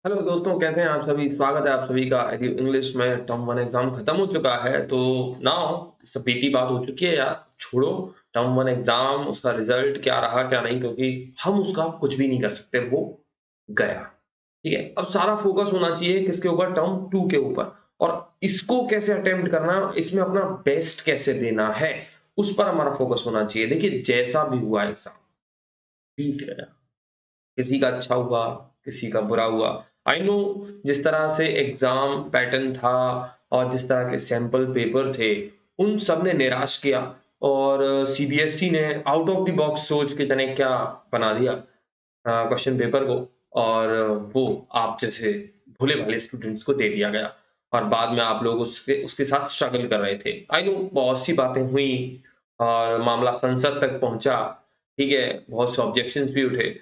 Hello दोस्तों, कैसे हैं आप सभी? स्वागत है आप सभी का एडु इंग्लिश में। टर्म वन एग्जाम खत्म हो चुका है, तो नाउ सब बीती बात हो चुकी है यार। छोड़ो टर्म वन एग्जाम, उसका रिजल्ट क्या रहा क्या नहीं, क्योंकि हम उसका कुछ भी नहीं कर सकते। वो गया, ठीक है। अब सारा फोकस होना चाहिए किसके ऊपर? टर्म टू के ऊपर। और इसको कैसे अटेम्प्ट करना है, इसमें अपना बेस्ट कैसे देना है, उस पर हमारा फोकस होना चाहिए। देखिए, जैसा भी हुआ एग्जाम बीत गया। किसी का अच्छा हुआ, किसी का बुरा हुआ। आई नो, जिस तरह से एग्ज़ाम पैटर्न था और जिस तरह के सैंपल पेपर थे, उन सब ने निराश किया। और सीबीएसई ने आउट ऑफ द बॉक्स सोच के जाने क्या बना दिया क्वेश्चन पेपर को। और वो आप जैसे भोले-भाले स्टूडेंट्स को दे दिया गया। और बाद में आप लोग उसके उसके साथ स्ट्रगल कर रहे थे। आई नो, बहुत सी बातें हुई और मामला संसद तक पहुँचा, ठीक है? बहुत से ऑब्जेक्शंस भी उठे।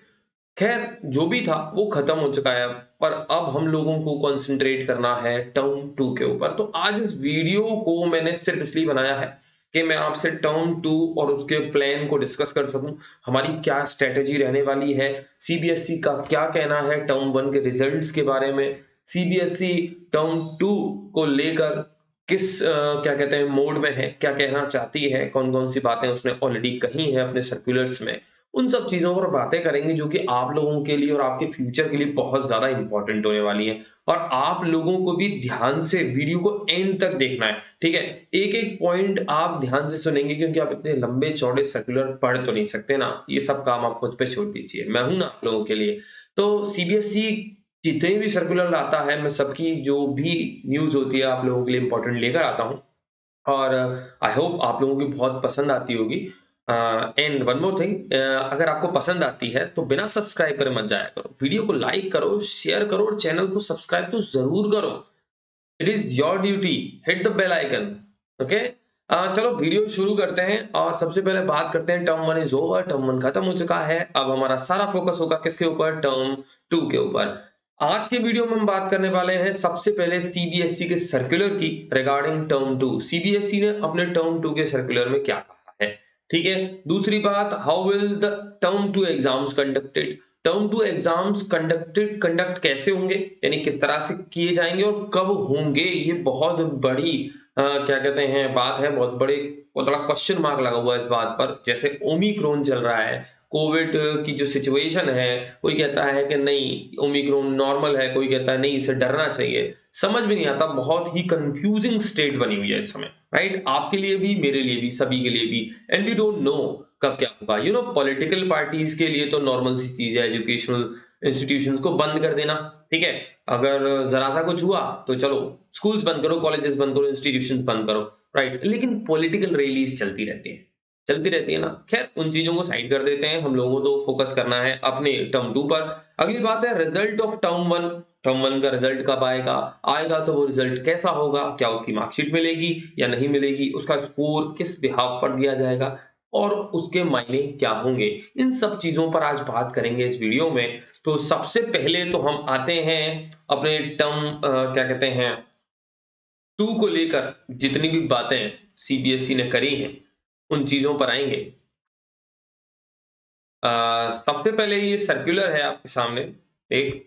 खैर, जो भी था वो खत्म हो चुका है, पर अब हम लोगों को कंसंट्रेट करना है टर्म 2 के ऊपर। तो आज इस वीडियो को मैंने सिर्फ इसलिए बनाया है कि मैं आपसे टर्म 2 और उसके प्लान को डिस्कस कर सकूं। हमारी क्या स्ट्रेटेजी रहने वाली है, सीबीएसई का क्या कहना है टर्म 1 के रिजल्ट्स के बारे में, सीबीएसई टर्म 2 को लेकर किस क्या कहते हैं मोड में है, क्या कहना चाहती है, कौन-कौन सी बातें उसने ऑलरेडी कही हैं अपने सर्कुलर्स में। उन सब चीज़ों पर बातें करेंगे जो कि आप लोगों के लिए और आपके फ्यूचर के लिए बहुत ज़्यादा इम्पोर्टेंट होने वाली हैं। और आप लोगों को भी ध्यान से वीडियो को एंड तक देखना है, ठीक है? एक-एक पॉइंट आप ध्यान से सुनेंगे, क्योंकि आप इतने लंबे-चौड़े सर्कुलर पढ़ तो नहीं सकते ना, ये सब काम आप मुझ पे छोड़ दीजिए, मैं हूँ ना आप लोगों के लिए। तो सीबीएसई जितने भी सर्कुलर लाता है, मैं सबकी जो भी न्यूज़ होती है आप लोगों के लिए इम्पोर्टेंट लेकर आता हूँ। और आई होप आप लोगों की बहुत पसंद आती होगी। एंड वन मोर थिंग, अगर आपको पसंद आती है तो बिना सब्सक्राइब करे मत जाया करो। वीडियो को लाइक करो, शेयर करो और चैनल को सब्सक्राइब तो ज़रूर करो। It is your duty, hit the bell icon. Okay? चलो वीडियो शुरू करते हैं और सबसे पहले बात करते हैं टर्म 1 इज़ ओवर, टर्म 1 खत्म हो चुका है। अब हमारा सारा फोकस होगा किसके ऊपर? टर्म 2 के ऊपर। आज के वीडियो में हम बात करने वाले हैं सबसे पहले सीबीएसई के सर्कुलर की रिगार्डिंग टर्म 2। सीबीएसई ने अपने टर्म 2 के सर्कुलर में क्या कहा है, ठीक है? दूसरी बात, how will the term 2 exams conducted? Term 2 exams conduct कैसे होंगे, यानी किस तरह से किए जाएँगे और कब होंगे? ये बहुत बड़ी क्या कहते हैं बात है, बहुत बड़ा क्वेश्चन मार्क लगा हुआ है इस बात पर। जैसे ओमिक्रॉन चल रहा है, कोविड की जो सिचुएशन है, कोई कहता है कि नहीं ओमिक्रॉन नॉर्मल है, कोई कहता है नहीं इसे डरना चाहिए। समझ में नहीं आता, बहुत ही कन्फ्यूजिंग स्टेट बनी हुई है इस समय, राइट? आपके लिए भी, मेरे लिए भी, सभी के लिए भी। एंड वी डोंट नो कब क्या होगा। यू नो, पॉलिटिकल पार्टीज के लिए तो नॉर्मल सी चीज है एजुकेशनल इंस्टीट्यूशंस को बंद कर देना, ठीक है? अगर जरा सा कुछ हुआ तो चलो स्कूल्स बंद करो, कॉलेजेस बंद करो, इंस्टीट्यूशंस बंद करो, राइट? लेकिन पॉलिटिकल रैलीज चलती रहती है ना। खैर, उन चीजों को साइड कर देते हैं, हम लोगों को तो फोकस करना है अपने टर्म 2 पर। अगली बात है रिजल्ट ऑफ टर्म 1। टर्म 1 का रिजल्ट कब आएगा? आएगा तो वो रिजल्ट कैसा होगा? क्या उसकी मार्कशीट मिलेगी या नहीं मिलेगी? उसका स्कोर किस बिहाफ पर दिया जाएगा और उसके मायने क्या होंगे? इन सब चीज़ों पर आज बात करेंगे इस वीडियो में। तो सबसे पहले तो हम आते हैं अपने टर्म क्या कहते हैं 2 को लेकर जितनी भी बातें सीबीएसई ने करी हैं, उन चीज़ों पर आएँगे। सबसे पहले ये सर्कुलर है आपके सामने एक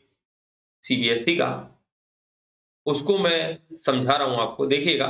सीबीएसई का, उसको मैं समझा रहा हूँ आपको, देखिएगा।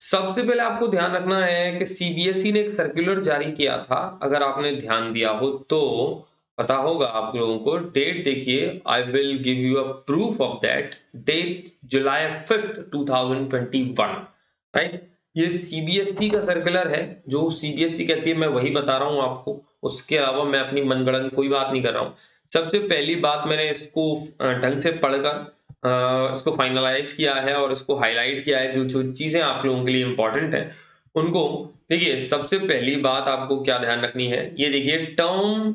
सबसे पहले आपको ध्यान रखना है कि सीबीएसई ने एक सर्कुलर जारी किया था, अगर आपने ध्यान दिया हो तो पता होगा आप लोगों को। डेट देखिए, I will give you a proof of that. Date July 5th 2021, right? ये सीबीएसई का सर्कुलर है। जो सीबीएसई कहती है मैं वही बता रहा हूँ आपको, उसके अलावा मैं अपनी मनगढ़ंत कोई बात नहीं कर रहा हूँ। सबसे पहली बात, मैंने इसको ढंग से पढ़कर इसको फाइनलाइज़ किया है और इसको हाइलाइट किया है, जो चीज़ें आप लोगों के लिए इम्पोर्टेंट हैं, उनको। देखिए, सबसे पहली बात आपको क्या ध्यान रखनी है, ये देखिए term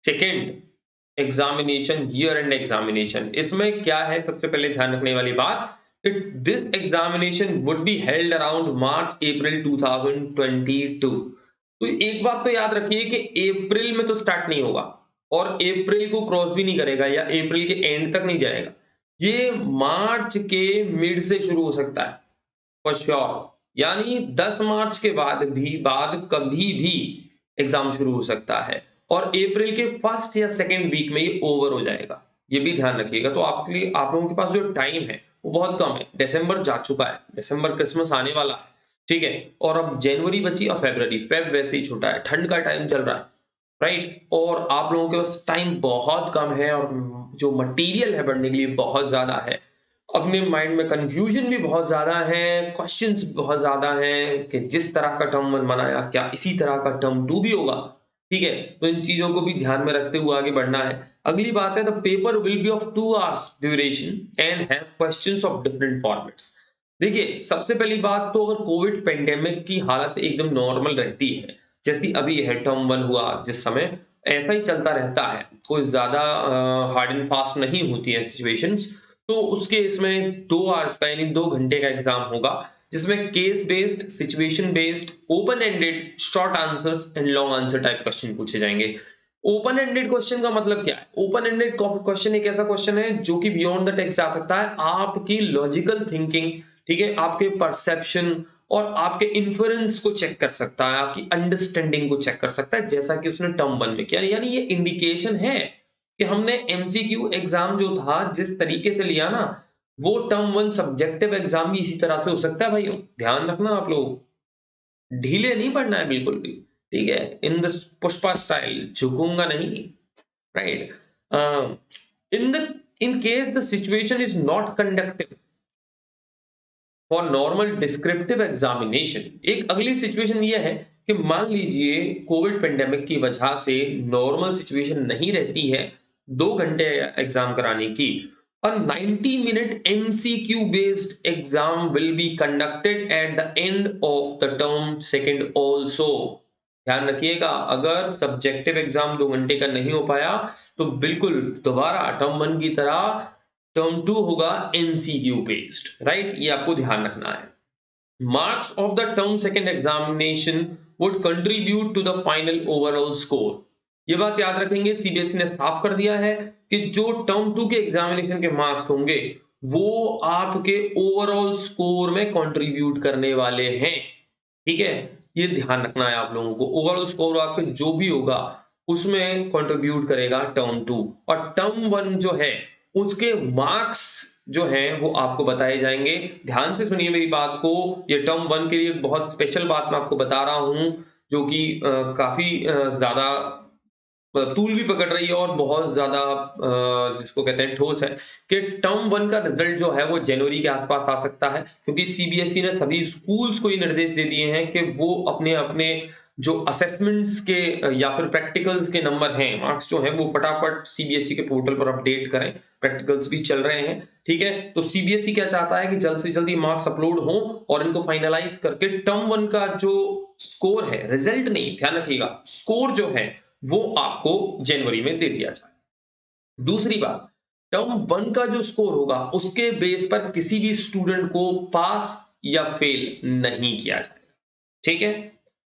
second examination, year end examination, इसमें क्या है सबसे पहले ध्यान रखने वाली बात, it this examination would be held around March April 2022। तो एक बात तो याद रखिए कि अप्रैल में तो स्टार्ट नहीं होगा और अप्रैल को क्रॉस भी नहीं करेगा या अप्रैल के एंड तक नहीं जाएगा। ये मार्च के मिड से शुरू हो सकता है, फॉर श्योर। यानी 10 मार्च के बाद कभी भी एग्जाम शुरू हो सकता है और अप्रैल के फर्स्ट या सेकंड वीक में ये ओवर हो जाएगा। ये भी ध्यान रखिएगा। तो आपके लिए आप लोगों के पास जो टाइम है वो बहुत कम है। दिसंबर जा चुका है, दिसंबर क्रिसमस आने वाला है, ठीक है? और अब जनवरी बची और फरवरी, फेब वैसे ही छोटा है, ठंड का टाइम चल रहा है, राइट? और आप लोगों के पास टाइम बहुत कम है और जो मटेरियल है पढ़ने के लिए बहुत ज़्यादा है। अपने माइंड में कन्फ्यूजन भी बहुत ज़्यादा है, क्वेश्चंस बहुत ज़्यादा हैं कि जिस तरह का टर्म 1 बनाया, क्या इसी तरह का टर्म 2 भी होगा? ठीक है? तो इन चीज़ों को भी ध्यान में रखते हुए आगे बढ़ना है। अगली बात है the paper will be of 2 hours duration and have questions of different formats. देखिए, सबसे पहली बात तो अगर कोविड पैंडेमिक की हालत एकदम नॉर्मल रहती है, जैसी अभी है टर्म 1 हुआ जिस समय, ऐसा ही चलता रहता है। कोई ज़्यादा हार्ड एंड फास्ट नहीं होती है सिचुएशंस, तो उसके इसमें 2 आवर्स का यानी 2 घंटे का एग्ज़ाम होगा, जिसमें case based, situation based, open ended, short answers and long answer type question पूछे जाएँगे। ओपन एंडेड क्वेश्चन का मतलब क्या है? ओपन एंडेड क्वेश्चन एक ऐसा क्वेश्चन है जो कि बियॉन्ड द टेक्स्ट जा सकता है। आपकी लॉजिकल थिंकिंग, ठीक है? आपके परसेप्शन और आपके इन्फरेंस को चेक कर सकता है, आपकी अंडरस्टैंडिंग को चेक कर सकता है, जैसा कि उसने टर्म 1 में किया। यानी ये इंडिकेशन है कि हमने एमसीक्यू एग्ज़ाम जो था, जिस तरीके से लिया ना, वो टर्म 1 सब्जेक्टिव एग्ज़ाम भी इसी तरह से हो सकता है भाइयों। ध्यान रखना आप लोग। ढीले नहीं पड़ना है बिल्कुल भी, ठीक है? इन द पुष्पा स्टाइल झुकूँगा नहीं, right? A, in the in case the situation is not conductive for normal descriptive examination, एक अगली सिचुएशन ये है कि मान लीजिए कोविड पेंडेमिक की वजह से नॉर्मल सिचुएशन नहीं रहती है 2 घंटे एग्जाम कराने की, और 90 minute MCQ based exam will be conducted at the end of the term second also. ध्यान रखिएगा, अगर सब्जेक्टिव एग्जाम 2 घंटे का नहीं हो पाया तो बिल्कुल दोबारा टर्म 1 की तरह टर्म 2 होगा एमसीक्यू बेस्ड, राइट? ये आपको ध्यान रखना है। Marks of the term second examination would contribute to the final overall score. ये बात याद रखेंगे, सीबीएसई ने साफ कर दिया है कि जो टर्म 2 के एग्जामिनेशन के मार्क्स होंगे वो आपके ओवरऑल स्कोर में कंट्रीब्यूट करने वाले हैं, ठीक है? ये ध्यान रखना है आप लोगों को। ओवरऑल स्कोर आपके जो भी होगा उसमें कंट्रीब्यूट करेगा टर्म 2, और टर्म 1 जो है उसके मार्क्स जो हैं वो आपको बताए जाएँगे। ध्यान से सुनिए मेरी बात को, ये टर्म 1 के लिए बहुत स्पेशल बात मैं आपको बता रहा हूँ, जो कि काफ़ी ज़्यादा तूल भी पकड़ रही है और बहुत ज़्यादा जिसको कहते हैं ठोस है, कि टर्म 1 का रिज़ल्ट जो है वो जनवरी के आस-पास आ सकता है, क्योंकि सीबीएसई ने सभी स्कूल्स को ये निर्देश दे दिए हैं कि वो अपने-अपने जो असेसमेंट्स के या फिर प्रैक्टिकल्स के नंबर हैं, मार्क्स जो हैं वो फटाफट सीबीएसई के पोर्टल पर अपडेट करें। प्रैक्टिकल्स भी चल रहे हैं, ठीक है? तो सीबीएसई क्या चाहता है कि जल्द से जल्द ये मार्क्स अपलोड हों और इनको फाइनलाइज़ करके टर्म 1 का जो स्कोर है, रिज़ल्ट नहीं, ध्यान रखिएगा, स्कोर जो है वो आपको जनवरी में दे दिया जाए। दूसरी बात, टर्म 1 का जो स्कोर होगा उसके बेस पर किसी भी स्टूडेंट को पास या फेल नहीं किया जाएगा, ठीक है?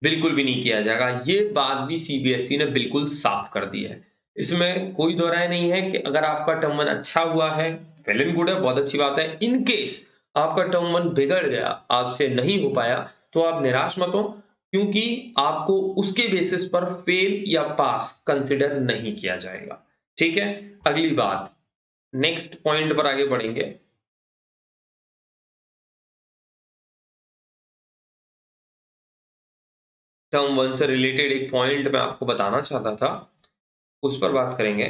बिल्कुल भी नहीं किया जाएगा। ये बात भी सीबीएसई ने बिल्कुल साफ कर दी है। इसमें कोई दो राय नहीं है कि अगर आपका टर्म 1 अच्छा हुआ है, वेल एंड गुड है, बहुत अच्छी बात है। इन केस आपका टर्म 1 बिगड़ गया, आपसे नहीं हो पाया, तो आप निराश मत हो, क्योंकि आपको उसके बेसिस पर फेल या पास कंसिडर नहीं किया जाएगा। ठीक है? अगली बात, नेक्स्ट पॉइंट पर आगे बढ़ेंगे। टर्म 1 से रिलेटेड एक पॉइंट मैं आपको बताना चाहता था, उस पर बात करेंगे।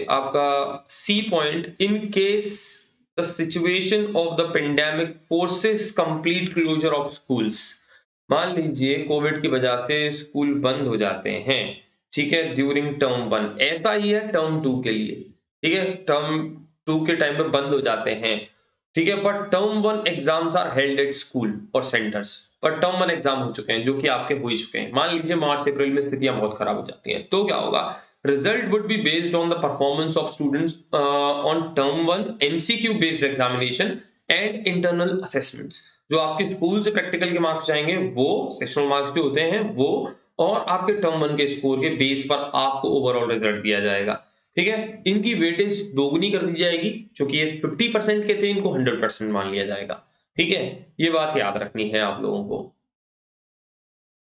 आपका C point, in case the situation of the pandemic forces complete closure of schools. मान लीजिए कोविड की वजह से स्कूल बंद हो जाते हैं, ठीक है, ड्यूरिंग टर्म 1। ऐसा ही है टर्म 2 के लिए, ठीक है, टर्म 2 के टाइम पे बंद हो जाते हैं, ठीक है, but term 1 exams are held at school और सेंटर्स। पर टर्म 1 एग्जाम हो चुके हैं, जो कि आपके हो ही चुके हैं। मान लीजिए मार्च अप्रैल में स्थितियां बहुत खराब हो जाती हैं, तो क्या होगा? Result would be based on the performance of students on term 1 MCQ based examination and internal assessments. जो आपके स्कूल से प्रैक्टिकल के मार्क्स जाएंगे वो सेक्शनल मार्क्स भी होते हैं वो, और आपके टर्म 1 के स्कोर के बेस पर आपको ओवरऑल रिजल्ट दिया जाएगा, ठीक है। इनकी वेटेज दोगुनी कर दी जाएगी, क्योंकि ये 50% के थे, इनको 100% मान लिया जाएगा, ठीक है। ये बात याद रखनी है आप लोगों को,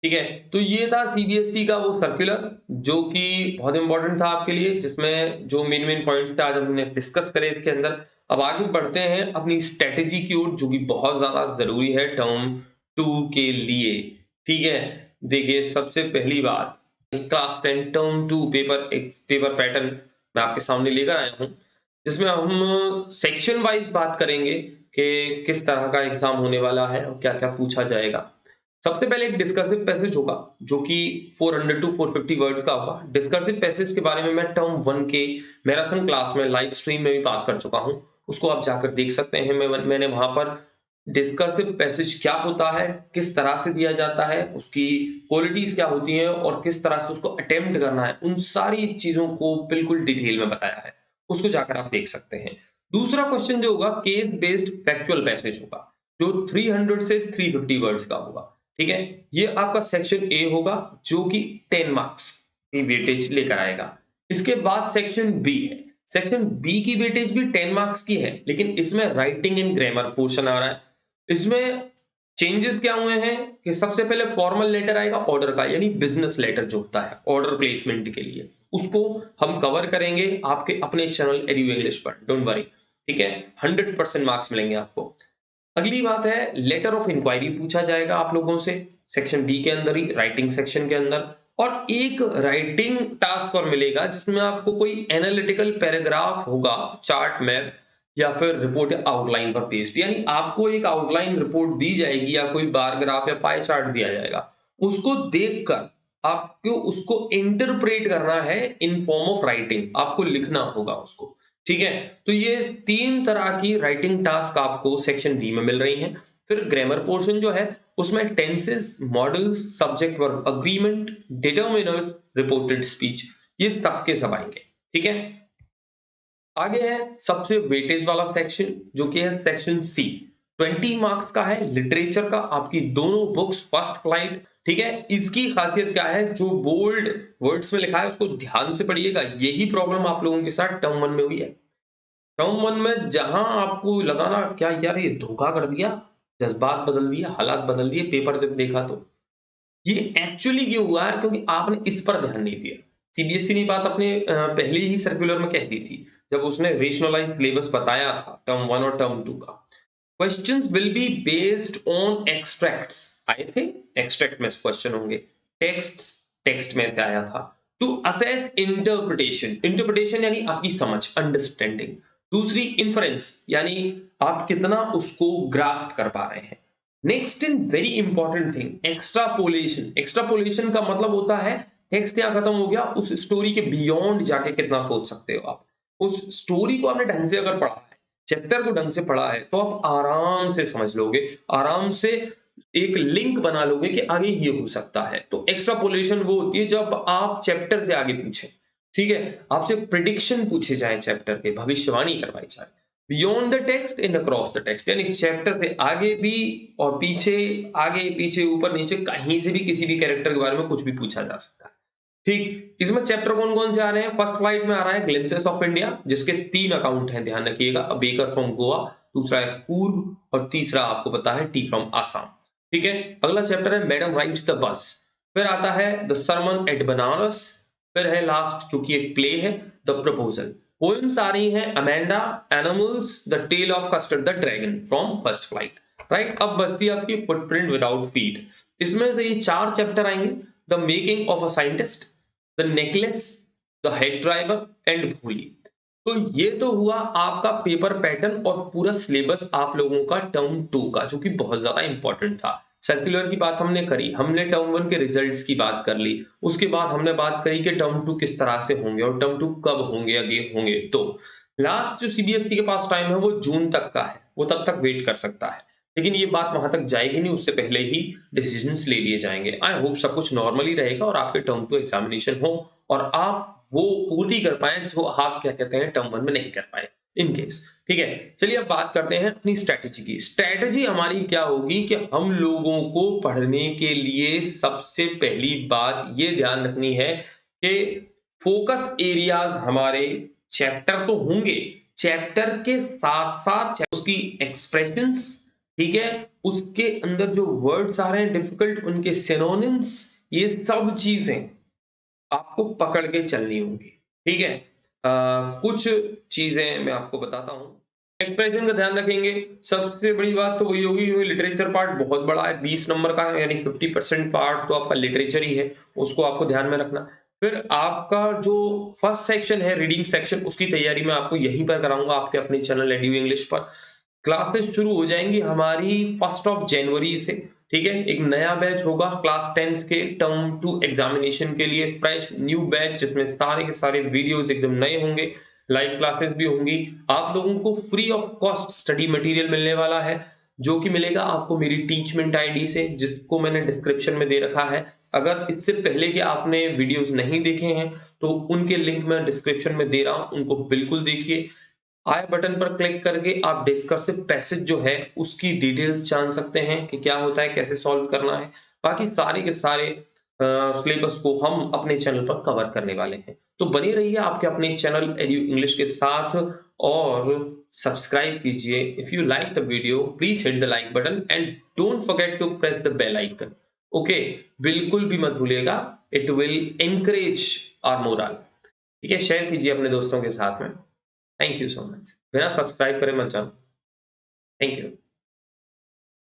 ठीक है। तो ये था सीबीएसई का वो सर्कुलर, जो कि बहुत इंपॉर्टेंट था आपके लिए, जिसमें जो मेन मेन पॉइंट्स थे आज हमने डिस्कस करे इसके अंदर। अब आगे बढ़ते हैं अपनी स्ट्रेटेजी की ओर, जो कि बहुत ज्यादा जरूरी है टर्म 2 के लिए, ठीक है। देखिए सबसे पहली बात, क्लास 10 टर्म 2 पेपर पैटर्न मैं आपके सामने लेकर आया हूं, जिसमें हम सेक्शन वाइज बात करेंगे कि किस तरह का एग्जाम होने वाला है और क्या क्या पूछा जाएगा। सबसे पहले एक डिस्कसिव पैसेज होगा, जो कि 400 टू 450 वर्ड्स का होगा। डिस्कसिव पैसेज के बारे में मैं टर्म 1 के मैराथन क्लास में लाइव स्ट्रीम में भी बात कर चुका हूं, उसको आप जाकर देख सकते हैं। मैंने वहां पर डिस्कसिव पैसेज क्या होता है, किस तरह से दिया जाता है, उसकी क्वालिटीज क्या होती हैं और किस तरह से उसको अटेम्प्ट करना है, उन सारी चीजों को बिल्कुल डिटेल में बताया है, उसको जाकर आप देख सकते हैं। दूसरा क्वेश्चन जो होगा केस बेस्ड फैक्चुअल पैसेज होगा, जो 300 से 350 वर्ड्स का होगा, ठीक है। ये आपका सेक्शन ए होगा, जो कि 10 मार्क्स की वेटेज लेकर आएगा। इसके बाद सेक्शन बी है। सेक्शन बी की वेटेज भी 10 मार्क्स की है, लेकिन इसमें राइटिंग एंड ग्रामर पोर्शन आ रहा है। इसमें चेंजेस क्या हुए हैं कि सबसे पहले फॉर्मल लेटर आएगा ऑर्डर का, यानी बिजनेस लेटर जो होता है ऑर्डर प्लेसमेंट के लिए, उसको हम कवर करेंगे आपके अपने चैनल एडू इंग्लिश पर, डोंट वरी, ठीक है। 100% मार्क्स मिलेंगे आपको। अगली बात है लेटर ऑफ इंक्वायरी पूछा जाएगा आप लोगों से, सेक्शन बी के अंदर ही, राइटिंग सेक्शन के अंदर। और एक राइटिंग टास्क और मिलेगा, जिसमें आपको कोई एनालिटिकल पैराग्राफ होगा, चार्ट मैप या फिर रिपोर्ट आउटलाइन पर पेस्ट, यानी आपको एक आउटलाइन रिपोर्ट दी जाएगी या कोई बार ग्राफ या पाई चार्ट दिया जाएगा, उसको देखकर आपको उसको इंटरप्रेट करना है इन फॉर्म ऑफ राइटिंग, आपको लिखना होगा उसको, ठीक है। तो ये 3 तरह की राइटिंग टास्क आपको सेक्शन बी में मिल रही हैं। फिर ग्रामर पोर्शन जो है उसमें tenses, models, subject verb agreement, determiners, reported speech, ये सब के सब आएंगे, ठीक है। आगे है सबसे वेटेज वाला सेक्शन, जो कि है सेक्शन सी। 20 मार्क्स का है, लिटरेचर का, आपकी दोनों बुक्स फर्स्ट फ्लाइट, ठीक है। इसकी खासियत क्या है, जो बोल्ड वर्ड्स में लिखा है उसको ध्यान से पढ़िएगा। यही प्रॉब्लम आप लोगों के साथ टर्म 1 में हुई है। टर्म 1 में जहां आपको लगा ना क्या यार ये धोखा कर दिया, जज्बात बदल दिए, हालात बदल दिए, पेपर जब देखा तो ये एक्चुअली क्यों हुआ है, क्योंकि आपने इस पर ध्यान नहीं दिया। सीबीएसई ने बात अपने पहले ही सर्कुलर में कह दी थी, जब उसने रेशनलाइज सिलेबस बताया था टर्म 1 और टर्म 2 का। Questions will be based on extracts आए थे, एक्सट्रैक्ट में क्वेश्चन होंगे, टेक्स्ट टेक्स्ट में से आया था। टू असेस इंटरप्रिटेशन, इंटरप्रिटेशन यानी आपकी समझ, अंडरस्टैंडिंग। दूसरी इन्फरेंस, यानी आप कितना उसको ग्रास्प कर पा रहे हैं। Next in very important thing, extrapolation. Extrapolation का मतलब होता है टेक्स्ट यहां खत्म हो गया, उस स्टोरी के बियॉन्ड जाके कितना सोच सकते हो आप। उस स्टोरी को आपने ढंग से अगर पढ़ा है, चैप्टर को ढंग से पढ़ा है, तो आप आराम से समझ लोगे, आराम से एक लिंक बना लोगे कि आगे ये हो सकता है। तो एक्स्ट्रापोलेशन वो होती है जब आप चैप्टर से आगे पूछे, ठीक है, आपसे प्रिडिक्शन पूछे जाए, चैप्टर के भविष्यवाणी करवाई जाए, beyond the text in across the text, यानी चैप्टर से आगे भी और पीछे, आगे पीछे ऊपर नीचे, कहीं से भी किसी भी कैरेक्टर के बारे में कुछ भी पूछा जा सकता है, ठीक। इसमें चैप्टर कौन कौन से आ रहे हैं? फर्स्ट फ्लाइट में आ रहा है ग्लिम्पसेस ऑफ इंडिया, जिसके 3 अकाउंट हैं, ध्यान रखिएगा। अ बेकर फ्रॉम गोवा, दूसरा है कूर्ग और तीसरा आपको पता है टी फ्रॉम आसाम, ठीक है। अगला चैप्टर है मैडम राइड्स द बस। फिर आता है द सरमन एट बनारस। फिर है लास्ट जो कि एक प्ले है, द प्रपोजल। पोएम्स आ रही हैं Amanda, animals, the tale of Custard the dragon from First Flight, right. अब बचती है आपकी फुटप्रिंट विदाउट फीट। इसमें से ये 4 चैप्टर आएंगे, the making of a scientist, the necklace, the head driver and भूली। तो ये तो हुआ आपका पेपर पैटर्न और पूरा सिलेबस आप लोगों का टर्म 2 का, जो कि बहुत ज्यादा इंपॉर्टेंट था। सर्कुलर की बात हमने करी, हमने टर्म 1 के रिजल्ट्स की बात कर ली, उसके बाद हमने बात करी कि टर्म 2 किस तरह से होंगे और टर्म 2 कब होंगे, आगे होंगे। तो लास्ट जो सीबीएसई के पास टाइम है वो जून तक का है, वो तब तक वेट कर सकता है। लेकिन ये बात वहां तक जाएगी नहीं, उससे पहले ही डिसीजंस ले लिए जाएंगे। आई होप सब कुछ नॉर्मली रहेगा और आपके टर्म 2 एग्जामिनेशन हो और आप वो पूर्ति कर पाए जो आप क्या कहते हैं टर्म 1 में नहीं कर पाए, इन केस। ठीक है, चलिए अब बात करते हैं अपनी स्ट्रेटेजी की। स्ट्रेटेजी हमारी क्या होगी कि हम लोगों को पढ़ने के लिए सबसे पहली बात ये ध्यान रखनी है कि फोकस एरियाज हमारे चैप्टर तो होंगे, चैप्टर के साथ साथ उसकी एक्सप्रेशंस, ठीक है, उसके अंदर जो वर्ड्स आ रहे हैं डिफिकल्ट, उनके सिनोनिम्स, ये सब चीजें आपको पकड़ के चलनी होगी। ठीक है, कुछ चीजें मैं आपको बताता हूँ। एक्सप्रेशन का ध्यान रखेंगे। सबसे बड़ी बात तो वही होगी, लिटरेचर पार्ट बहुत बड़ा है, 20 नंबर का है, यानी 50% पार्ट तो आपका लिटरेचर ही है, उसको आपको ध्यान में रखना। फिर आपका जो फर्स्ट सेक्शन है रीडिंग सेक्शन, उसकी तैयारी मैं आपको यहीं पर कराऊंगा आपके अपने चैनल एडू इंग्लिश पर। क्लासेस शुरू हो जाएंगी हमारी 1 जनवरी से। ठीक है, एक नया बैच होगा क्लास 10th के टर्म 2 एग्जामिनेशन के लिए, फ्रेश न्यू बैच जिसमें सारे के सारे वीडियोस एकदम नए होंगे, लाइव क्लासेस भी होंगी। आप लोगों को free of cost study material मिलने वाला है, जो कि मिलेगा आपको मेरी टीचमेंट आईडी से, जिसको मैंने डिस्क्रिप्शन में दे रखा है। अगर इससे पहले कि आपने वीडियोस नहीं देखे हैं तो उनके लिंक मैं डिस्क्रिप्शन में दे रहा हूं, उनको बिल्कुल देखिए। आई बटन पर क्लिक करके आप डिस्कसिव पैसेज जो है उसकी डिटेल्स जान सकते हैं कि क्या होता है, कैसे सॉल्व करना है। बाकी सारे के सारे सिलेबस को हम अपने चैनल पर कवर करने वाले हैं। तो बने रहिए आपके अपने चैनल एडू इंग्लिश के साथ और सब्सक्राइब कीजिए। If you like the video please hit the like button and don't forget to press the bell icon. Okay, बिल्कुल भी मत भूलिएगा, it will encourage our moral. ठीक है, शेयर कीजिए अपने दोस्तों के साथ में। Thank you so much. बिना सब्सक्राइब करे मत जाओ। Thank you.